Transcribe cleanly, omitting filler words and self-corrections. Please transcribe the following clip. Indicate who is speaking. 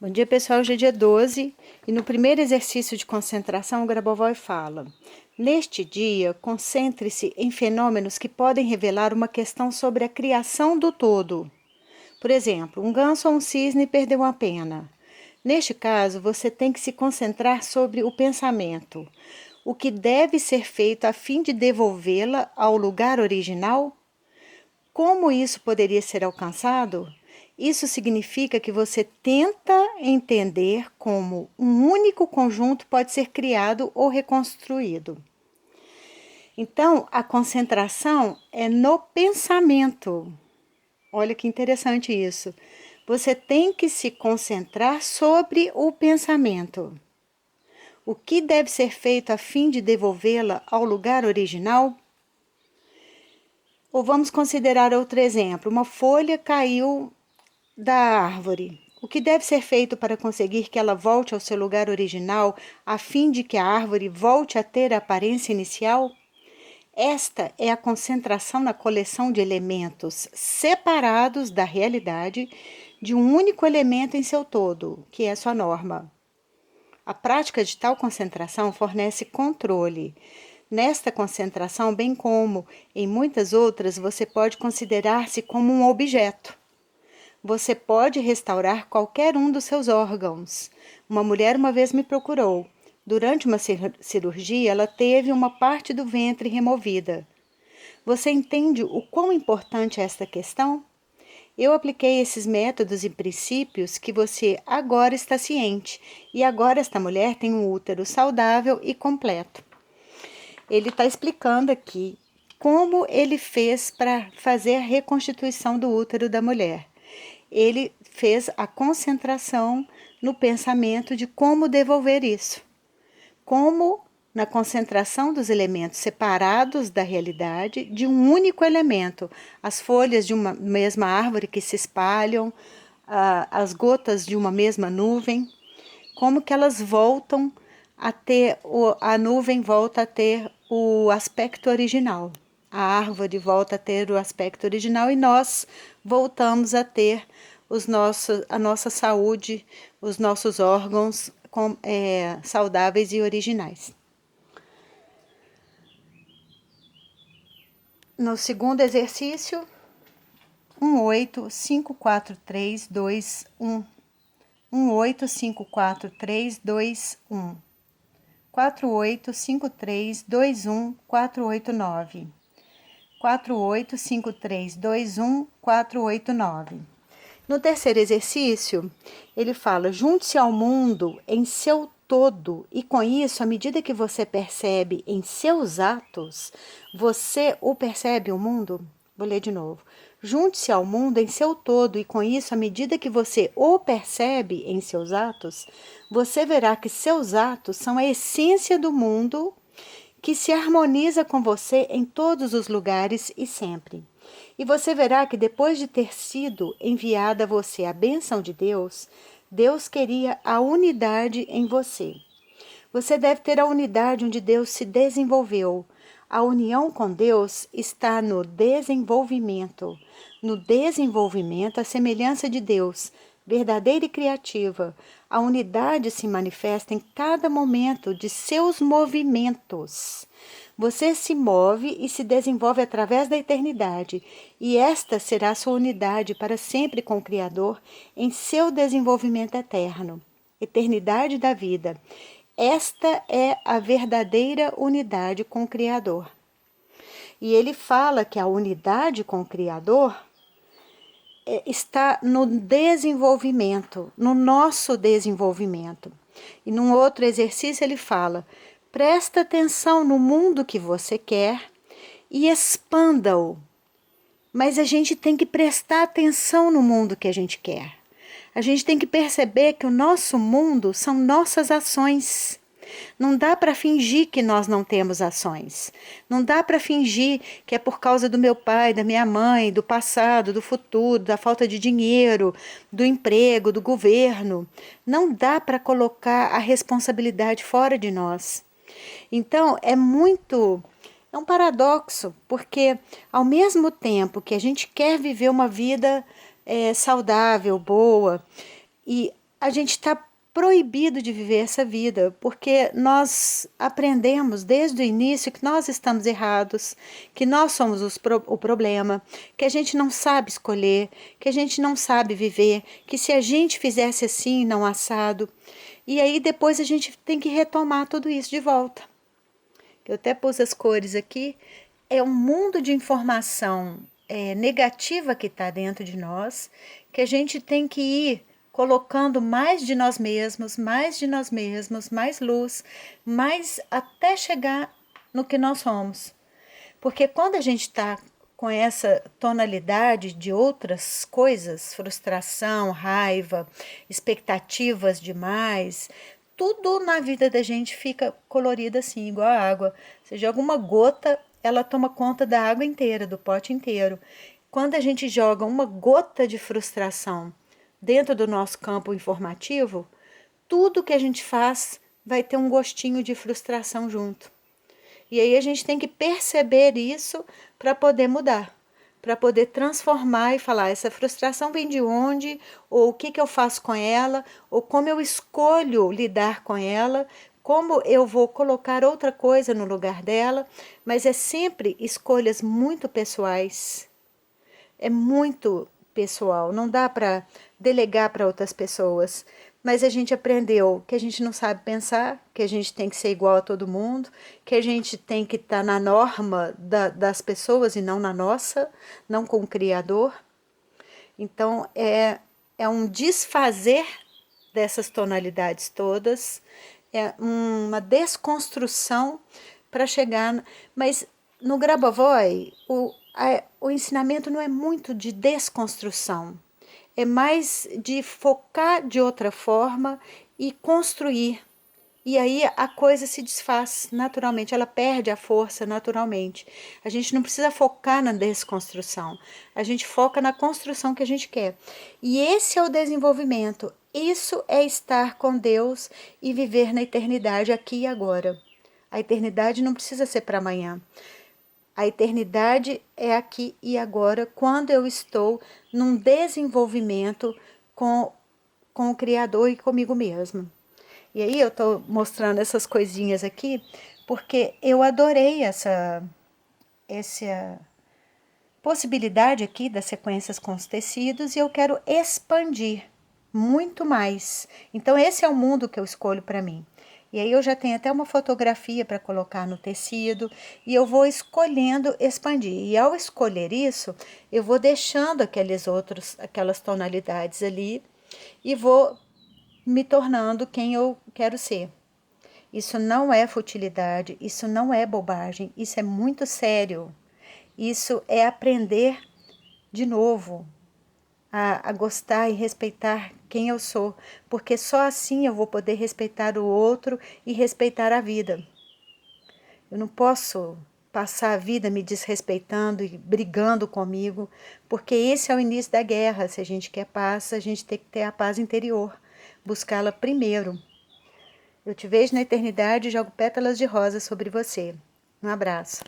Speaker 1: Bom dia, pessoal. Hoje é dia 12 e no primeiro exercício de concentração, o Grabovoi fala: neste dia, concentre-se em fenômenos que podem revelar uma questão sobre a criação do todo. Por exemplo, um ganso ou um cisne perdeu uma pena. Neste caso, você tem que se concentrar sobre o pensamento. O que deve ser feito a fim de devolvê-la ao lugar original? Como isso poderia ser alcançado? Isso significa que você tenta entender como um único conjunto pode ser criado ou reconstruído. Então, a concentração é no pensamento. Olha que interessante isso. Você tem que se concentrar sobre o pensamento. O que deve ser feito a fim de devolvê-la ao lugar original? Ou vamos considerar outro exemplo: uma folha caiu da árvore. O que deve ser feito para conseguir que ela volte ao seu lugar original, a fim de que a árvore volte a ter a aparência inicial? Esta é a concentração na coleção de elementos separados da realidade de um único elemento em seu todo, que é sua norma. A prática de tal concentração fornece controle. Nesta concentração, bem como em muitas outras, você pode considerar-se como um objeto. Você pode restaurar qualquer um dos seus órgãos. Uma mulher uma vez me procurou. Durante uma cirurgia, ela teve uma parte do ventre removida. Você entende o quão importante é esta questão? Eu apliquei esses métodos e princípios que você agora está ciente, e agora esta mulher tem um útero saudável e completo. Ele está explicando aqui como ele fez para fazer a reconstituição do útero da mulher. Ele fez a concentração no pensamento de como devolver isso. Como na concentração dos elementos separados da realidade de um único elemento, as folhas de uma mesma árvore que se espalham, as gotas de uma mesma nuvem, como que elas voltam a ter, a nuvem volta a ter o aspecto original, a árvore volta a ter o aspecto original e nós voltamos a ter a nossa saúde, os nossos órgãos saudáveis e originais. No segundo exercício, 1854321. 1854321. 485321489. 485321489. No terceiro exercício, ele fala: junte-se ao mundo em seu todo, e com isso, à medida que você percebe em seus atos, você o percebe o mundo? Vou ler de novo. Junte-se ao mundo em seu todo, e com isso, à medida que você o percebe em seus atos, você verá que seus atos são a essência do mundo que se harmoniza com você em todos os lugares e sempre. E você verá que depois de ter sido enviada a você a bênção de Deus, Deus queria a unidade em você. Você deve ter a unidade onde Deus se desenvolveu. A união com Deus está no desenvolvimento. No desenvolvimento, a semelhança de Deus, verdadeira e criativa. A unidade se manifesta em cada momento de seus movimentos. Você se move e se desenvolve através da eternidade, e esta será sua unidade para sempre com o Criador em seu desenvolvimento eterno. Eternidade da vida. Esta é a verdadeira unidade com o Criador. E ele fala que a unidade com o Criador está no desenvolvimento, no nosso desenvolvimento. E num outro exercício ele fala: presta atenção no mundo que você quer e expanda-o. Mas a gente tem que prestar atenção no mundo que a gente quer. A gente tem que perceber que o nosso mundo são nossas ações. Não dá para fingir que nós não temos ações. Não dá para fingir que é por causa do meu pai, da minha mãe, do passado, do futuro, da falta de dinheiro, do emprego, do governo. Não dá para colocar a responsabilidade fora de nós. Então, é um paradoxo, porque ao mesmo tempo que a gente quer viver uma vida saudável, boa, e a gente está proibido de viver essa vida, porque nós aprendemos desde o início que nós estamos errados, que nós somos o problema, que a gente não sabe escolher, que a gente não sabe viver, que se a gente fizesse assim, não assado. E aí depois a gente tem que retomar tudo isso de volta. Eu até pus as cores aqui. É um mundo de informação negativa que está dentro de nós, que a gente tem que ir colocando mais de nós mesmos, mais luz, mais até chegar no que nós somos. Porque quando a gente está com essa tonalidade de outras coisas, frustração, raiva, expectativas demais, tudo na vida da gente fica colorido assim, igual a água. Você joga uma gota, ela toma conta da água inteira, do pote inteiro. Quando a gente joga uma gota de frustração dentro do nosso campo informativo, tudo que a gente faz vai ter um gostinho de frustração junto. E aí a gente tem que perceber isso para poder mudar, para poder transformar e falar, essa frustração vem de onde, ou o que, que eu faço com ela, ou como eu escolho lidar com ela, como eu vou colocar outra coisa no lugar dela, mas é sempre escolhas muito pessoais. É muito pessoal, não dá para delegar para outras pessoas. Mas a gente aprendeu que a gente não sabe pensar, que a gente tem que ser igual a todo mundo, que a gente tem que estar na norma das pessoas e não na nossa, não com o Criador. Então é um desfazer dessas tonalidades todas, é uma desconstrução para chegar. Mas no Grabovoi, o ensinamento não é muito de desconstrução, é mais de focar de outra forma e construir. E aí a coisa se desfaz naturalmente, ela perde a força naturalmente. A gente não precisa focar na desconstrução, a gente foca na construção que a gente quer. E esse é o desenvolvimento, isso é estar com Deus e viver na eternidade aqui e agora. A eternidade não precisa ser para amanhã. A eternidade é aqui e agora, quando eu estou num desenvolvimento com o Criador e comigo mesmo. E aí eu estou mostrando essas coisinhas aqui, porque eu adorei essa possibilidade aqui das sequências com os tecidos e eu quero expandir muito mais. Então esse é o mundo que eu escolho para mim. E aí eu já tenho até uma fotografia para colocar no tecido e eu vou escolhendo expandir. E ao escolher isso, eu vou deixando aquelas tonalidades ali e vou me tornando quem eu quero ser. Isso não é futilidade, isso não é bobagem, isso é muito sério. Isso é aprender de novo a gostar e respeitar quem eu sou, porque só assim eu vou poder respeitar o outro e respeitar a vida. Eu não posso passar a vida me desrespeitando e brigando comigo, porque esse é o início da guerra. Se a gente quer paz, a gente tem que ter a paz interior, buscá-la primeiro. Eu te vejo na eternidade e jogo pétalas de rosa sobre você. Um abraço.